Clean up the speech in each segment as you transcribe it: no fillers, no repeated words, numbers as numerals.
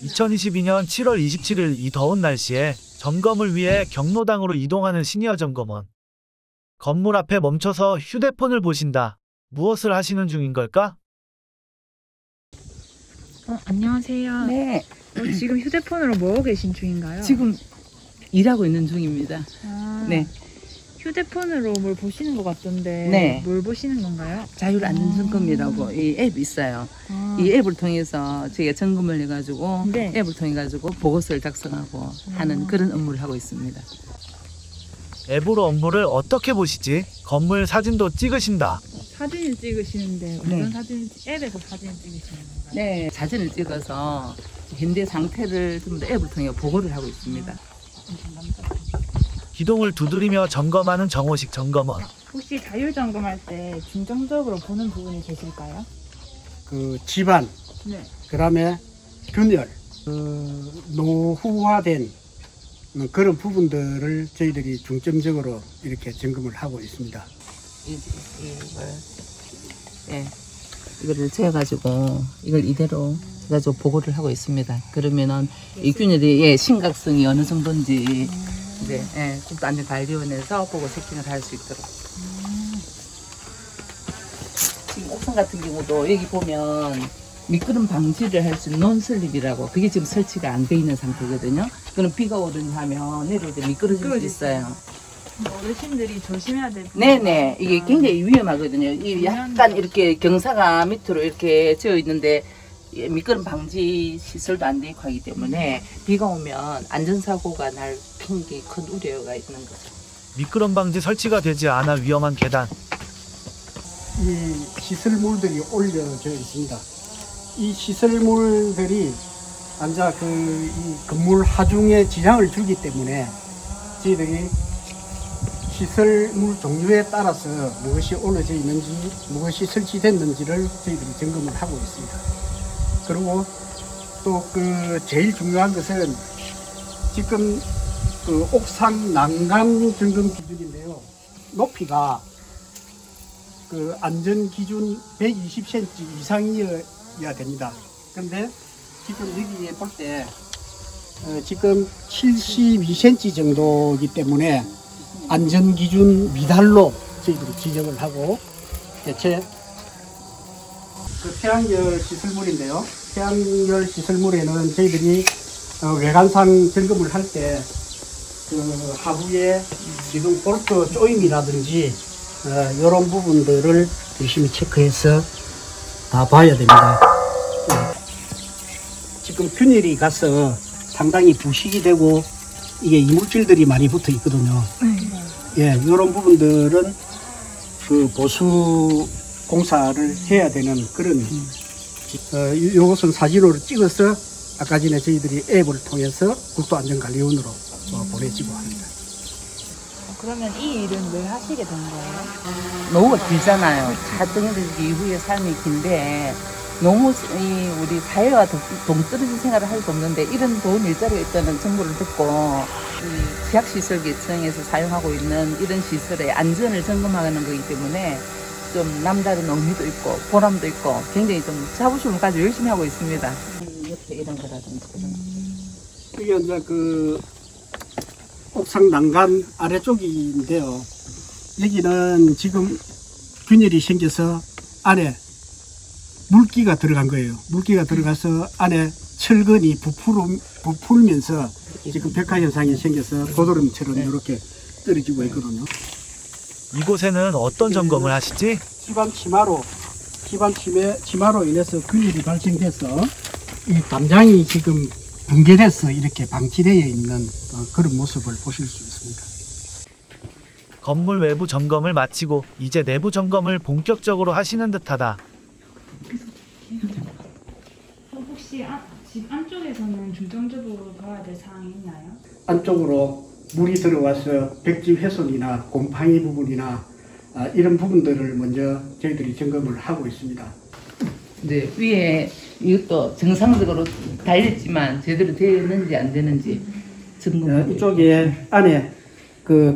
2022년 7월 27일 이 더운 날씨에 점검을 위해 경로당으로 이동하는 시니어 점검원. 건물 앞에 멈춰서 휴대폰을 보신다. 무엇을 하시는 중인 걸까? 안녕하세요. 네, 지금 휴대폰으로 뭐 하고 계신 중인가요? 지금 일하고 있는 중입니다. 네. 휴대폰으로 뭘 보시는 것 같던데 네. 뭘 보시는 건가요? 자율안전점검이라고 이 앱이 있어요. 이 앱을 통해서 저희가 점검을 해가지고 네. 앱을 통해 가지고 보고서를 작성하고 하는 그런 업무를 하고 있습니다. 앱으로 업무를 어떻게 보시지? 건물 사진도 찍으신다. 사진을 찍으시는데 어떤 네. 사진, 앱에서 사진을 찍으시는 건가요? 네, 사진을 찍어서 현재 상태를 전부 다 앱을 통해 보고를 하고 있습니다. 기둥을 두드리며 점검하는 정호식 점검원. 혹시 자율 점검할 때 중점적으로 보는 부분이 계실까요? 그 집안, 네. 그다음에 균열, 노후화된 그런 부분들을 저희들이 중점적으로 이렇게 점검을 하고 있습니다. 이거를 재가지고 이걸 이대로 해가지고 보고를 하고 있습니다. 그러면은 이 균열이 심각성이 어느 정도인지 이제 국토안전관리원에서 보고 세팅을 할 수 있도록. 지금 옥상 같은 경우도 여기 보면 미끄럼 방지를 할 수 있는 논슬립이라고 그게 지금 설치가 안 돼 있는 상태거든요. 그럼 비가 오든지 하면 내려올 때 미끄러질 수 있어요. 어르신들이 조심해야 될 부분. 네네, 이게 굉장히 위험하거든요. 이 약간 이렇게 경사가 밑으로 이렇게 지어 있는데 미끄럼 방지 시설도 안 돼 있고 하기 때문에 비가 오면 안전사고가 날 굉장히 큰 우려가 있는 거죠. 미끄럼 방지 설치가 되지 않아 위험한 계단. 이 시설물들이 올려져 있습니다. 이 시설물들이 앉아 이 건물 하중에 지장을 주기 때문에 저희들이 시설물 종류에 따라서 무엇이 올려져 있는지, 무엇이 설치됐는지를 저희들이 점검을 하고 있습니다. 그리고 또 제일 중요한 것은 지금 옥상 난간 점검 기준인데요. 높이가 안전 기준 120cm 이상이어야 됩니다. 그런데 지금 여기에 볼 때 지금 72cm 정도이기 때문에 안전 기준 미달로 저희들이 지정을 하고 대체 태양열 시설물인데요. 태양열 시설물에는 저희들이 외관상 점검을 할 때 하부에 기둥 볼트 조임이라든지 이런 부분들을 열심히 체크해서 다 봐야 됩니다. 지금 균열이 가서 상당히 부식이 되고 이게 이물질들이 많이 붙어 있거든요. 예, 이런 부분들은 보수 공사를 해야 되는 그런 이것은 사진으로 찍어서 아까 전에 저희들이 앱을 통해서 국토안전관리원으로 보내지고 합니다. 그러면 이 일은 왜 하시게 된 거예요? 노후가 길잖아요. 자정해질 이후의 삶이 긴데 너무 우리 사회와 동떨어진 생활을 할 수 없는데 이런 좋은 일자리가 있다는 정보를 듣고 이 지학시설계청에서 사용하고 있는 이런 시설의 안전을 점검하는 거기 때문에 좀 남다른 의미도 있고 보람도 있고 굉장히 좀 자부심을 가지고 열심히 하고 있습니다. 옆에 이런 거라든지 그런 거. 이게 이제 옥상 난간 아래쪽인데요. 여기는 지금 균열이 생겨서 안에 물기가 들어간 거예요. 물기가 들어가서 안에 철근이 부풀면서 지금 백화 현상이 생겨서 고드름처럼 이렇게 떨어지고 있거든요. 이곳에는 어떤 점검을 하시지? 집안 치마로 인해서 균열이 발생돼서 이 담장이 지금 붕괴돼서 이렇게 방치되어 있는 그런 모습을 보실 수 있습니다. 건물 외부 점검을 마치고 이제 내부 점검을 본격적으로 하시는 듯하다. 혹시 집 안쪽에서는 중점적으로 봐야 될 사항이 있나요? 안쪽으로 물이 들어와서 벽지 훼손이나 곰팡이 부분이나 이런 부분들을 먼저 저희들이 점검을 하고 있습니다. 네, 위에 이것도 정상적으로 달렸지만 제대로 되었는지 안 되는지 점검하고 이쪽에 안에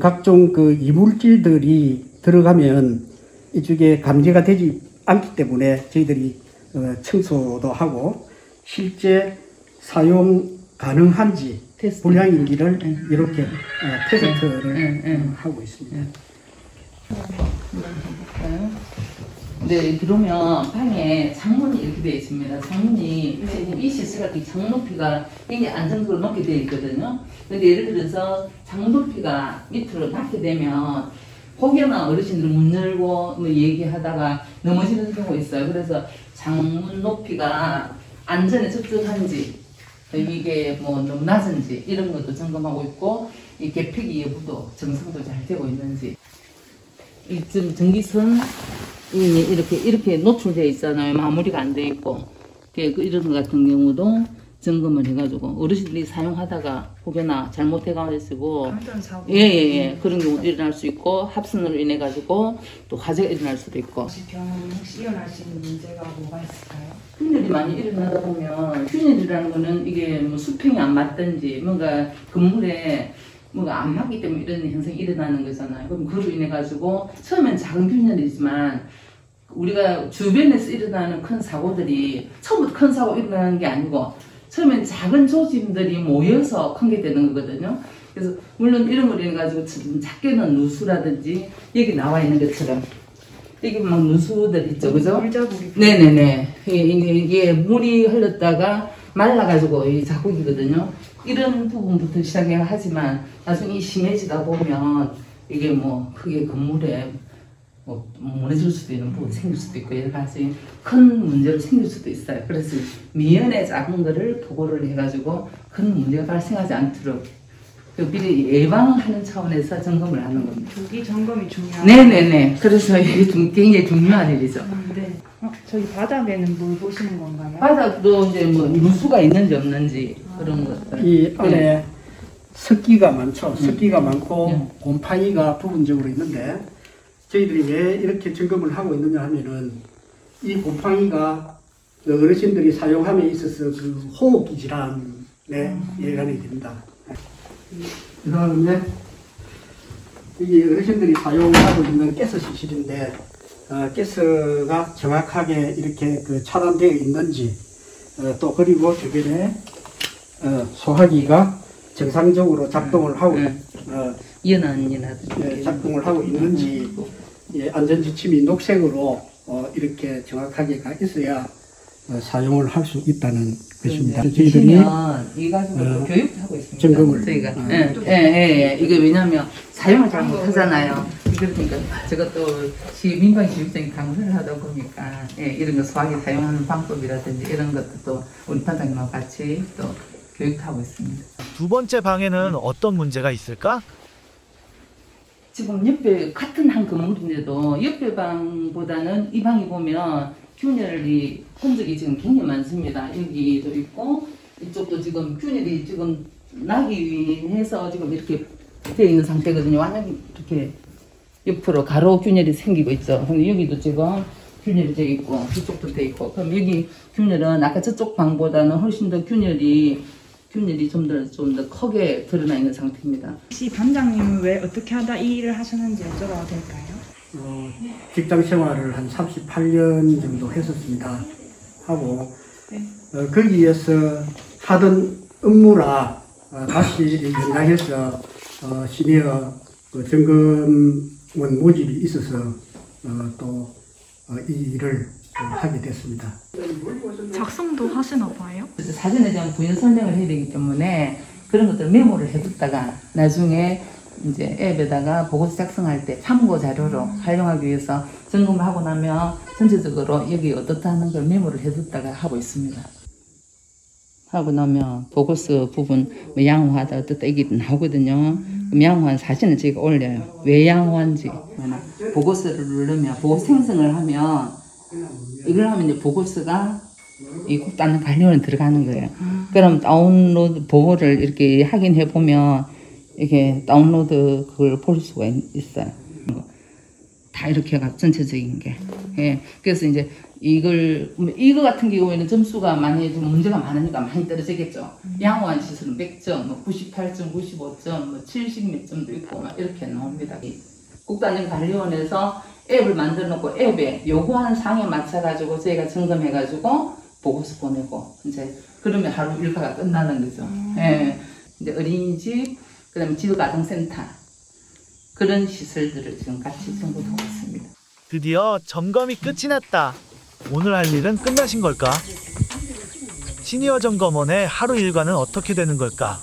각종 이물질들이 들어가면 이쪽에 감지가 되지 않기 때문에 저희들이 청소도 하고 실제 사용 가능한지 테스트. 불량인지를 응. 이렇게 테스트를 응. 하고 있습니다. 네, 들어오면 방에 창문이 이렇게 되어 있습니다. 창문이 지금 이 시스가 장 높이가 굉장히 안정적으로 높게 되어 있거든요. 근데 예를 들어서 장 높이가 밑으로 낮게 되면 혹여나 어르신들 문 열고 뭐 얘기하다가 넘어지는 경우가 있어요. 그래서 장문 높이가 안전에 적절한지 이게 뭐 너무 낮은지 이런 것도 점검하고 있고 이 개폐기 여부도 정상적으로 잘 되고 있는지 이 지금 전기선 이렇게 노출되어 있잖아요. 마무리가 안 돼 있고 이런 것 같은 경우도 점검을 해가지고 어르신들이 사용하다가 혹여나 잘못해가지고 안전 사고. 예예예 그런 경우도 일어날 수 있고 합선으로 인해 가지고 또 화재가 일어날 수도 있고 혹시 병 혹시 일어날 수 있는 문제가 뭐가 있을까요? 균열이 많이 일어나다 보면 균열이라는 거는 이게 뭐 수평이 안 맞든지 뭔가 건물에 뭔가 안 맞기 때문에 이런 현상이 일어나는 거잖아요. 그럼 그로 인해 가지고 처음엔 작은 균열이지만 우리가 주변에서 일어나는 큰 사고들이 처음부터 큰 사고 일어나는 게 아니고 처음엔 작은 조짐들이 모여서 큰 게 되는 거거든요. 그래서 물론 이런 걸 인해 가지고 작게는 누수라든지 여기 나와 있는 것처럼 이게 막 누수들 있죠, 그죠? 물자국이. 네네네. 이게 물이 흘렀다가 말라가지고 이 자국이거든요. 이런 부분부터 시작해야 하지만 나중에 심해지다 보면 이게 뭐 크게 건물에 뭐 무너질 수도 있는 부분 생길 수도 있고 여러 가지 큰 문제로 생길 수도 있어요. 그래서 미연에 작은 거를 보고를 해가지고 큰 문제가 발생하지 않도록 미리 예방하는 차원에서 점검을 하는 겁니다. 조기 점검이 중요하죠. 네네네. 그래서 이게 굉장히 중요한 일이죠. 네. 저기 바닥에는 뭘 보시는 건가요? 바닥도 이제 뭐 누수가 있는지 없는지 그런 것들. 이 안에 네. 습기가 많죠. 습기가 많고 네. 곰팡이가 부분적으로 있는데 저희들이 왜 이렇게 점검을 하고 있느냐 하면은 이 곰팡이가 어르신들이 사용함에 있어서 그 호흡기 질환에 예관이 됩니다. 그 다음에 이게 어르신들이 사용하고 있는 가스 시실인데 가스가 정확하게 이렇게 그 차단되어 있는지 또 그리고 주변에 소화기가 정상적으로 작동을 하고 연안이라든지 작동을 하고 있는지 안전지침이 녹색으로 이렇게 정확하게 가 있어야 사용을 할 수 있다는 것입니다. 저희들이 이 가지고 교육하고 있습니다. 점검을 저희가 이게 왜냐하면 사용을 잘 못하잖아요. 그러니까 저것도 민간 교육장에 강사를 하다 보니까 이런 거 소화기 사용하는 방법이라든지 이런 것도 또 우리 반장님하고 같이 또 교육하고 있습니다. 두 번째 방에는 어떤 문제가 있을까? 지금 옆에 같은 한 건물인데도 옆에 방보다는 이 방에 보면 균열이 흔적이 지금 굉장히 많습니다. 여기도 있고 이쪽도 지금 균열이 지금 나기 위해서 지금 이렇게 되어 있는 상태거든요. 완전히 이렇게 옆으로 가로 균열이 생기고 있죠. 근데 여기도 지금 균열이 되어 있고 이쪽도 되어 있고 그럼 여기 균열은 아까 저쪽 방보다는 훨씬 더 균열이 좀 더 크게 드러나 있는 상태입니다. 혹시 반장님은 왜 어떻게 하다 이 일을 하셨는지 여쭤봐도 될까요? 직장 생활을 한 38년 정도 했었습니다. 하고 거기에서 하던 업무라 다시 연장해서 시니어 점검원 모집이 있어서 또 이 일을 하게 됐습니다. 작성도 하시나 봐요? 그래서 사전에 대한 부연 설명을 해야 되기 때문에 그런 것들을 메모를 해뒀다가 나중에 이제 앱에다가 보고서 작성할 때 참고 자료로 활용하기 위해서 점검을 하고 나면 전체적으로 여기 어떻다는 걸 메모를 해뒀다가 하고 있습니다. 하고 나면 보고서 부분 뭐 양호하다 어떻다 이게 나오거든요. 그럼 양호한 사진을 저희가 올려요. 왜 양호한지 보고서를 누르면 보고서 생성을 하면 이걸 하면 이제 보고서가 이 국가안전관리원에 들어가는 거예요. 그럼 다운로드 보고를 이렇게 확인해 보면 이렇게 다운로드 그걸 볼 수가 있어요. 다 이렇게 가 전체적인 게. 그래서 이제 이거 같은 경우에는 점수가 많이 좀 문제가 많으니까 많이 떨어지겠죠. 양호한 시설은 100점, 뭐 98점, 95점, 뭐 70몇 점도 있고 막 이렇게 나옵니다. 국가안전관리원에서 앱을 만들어 놓고 앱에 요구하는 사항에 맞춰 가지고 저희가 점검해 가지고 보고서 보내고 이제 그러면 하루 일과가 끝나는 거죠. 예. 이제 어린이집, 그다음에 지도가정센터 그런 시설들을 지금 같이 전국하고 있습니다. 드디어 점검이 끝이 났다. 오늘 할 일은 끝나신 걸까? 시니어 점검원의 하루 일과는 어떻게 되는 걸까?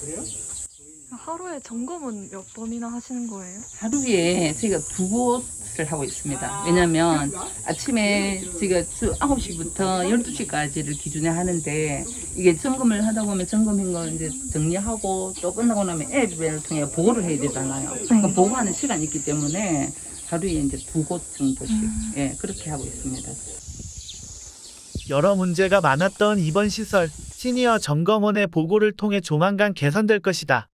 하루에 점검은 몇 번이나 하시는 거예요? 하루에 저희가 2곳을 하고 있습니다. 왜냐면 아침에 저희가 주 9시부터 12시까지를 기준에 하는데 이게 점검을 하다 보면 점검한 거 이제 정리하고 또 끝나고 나면 앱을 통해 보고를 해야 되잖아요. 그러니까 보고하는 시간이 있기 때문에 하루에 이제 2곳 정도씩 예, 그렇게 하고 있습니다. 여러 문제가 많았던 이번 시설, 시니어 점검원의 보고를 통해 조만간 개선될 것이다.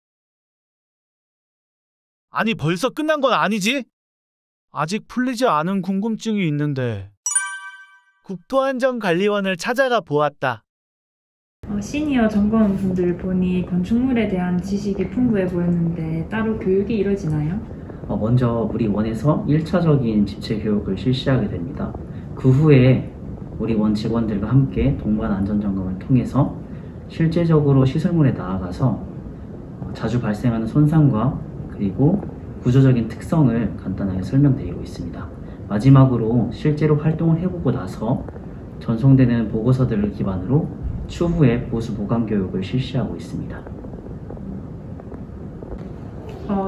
아니, 벌써 끝난 건 아니지? 아직 풀리지 않은 궁금증이 있는데. 국토안전관리원을 찾아가 보았다. 시니어 점검원분들 보니 건축물에 대한 지식이 풍부해 보였는데 따로 교육이 이루어지나요? 먼저 우리 원에서 1차적인 집체 교육을 실시하게 됩니다. 그 후에 우리 원 직원들과 함께 동반 안전점검을 통해서 실제적으로 시설물에 나아가서 자주 발생하는 손상과 그리고 구조적인 특성을 간단하게 설명드리고 있습니다. 마지막으로 실제로 활동을 해보고 나서 전송되는 보고서들을 기반으로 추후에 보수 보강 교육을 실시하고 있습니다.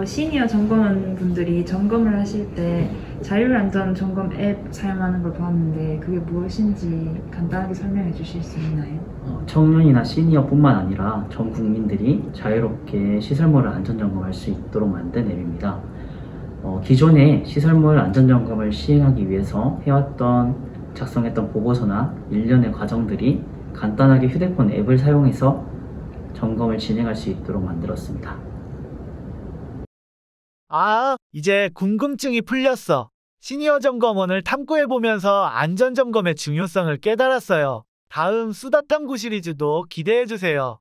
시니어 점검원분들이 점검을 하실 때 자율안전 점검 앱 사용하는 걸 봤는데 그게 무엇인지 간단하게 설명해 주실 수 있나요? 청년이나 시니어뿐만 아니라 전 국민들이 자유롭게 시설물을 안전점검할 수 있도록 만든 앱입니다. 기존에 시설물 안전점검을 시행하기 위해서 작성했던 보고서나 일련의 과정들이 간단하게 휴대폰 앱을 사용해서 점검을 진행할 수 있도록 만들었습니다. 아, 이제 궁금증이 풀렸어. 시니어 점검원을 탐구해보면서 안전점검의 중요성을 깨달았어요. 다음 수다탐구 시리즈도 기대해주세요.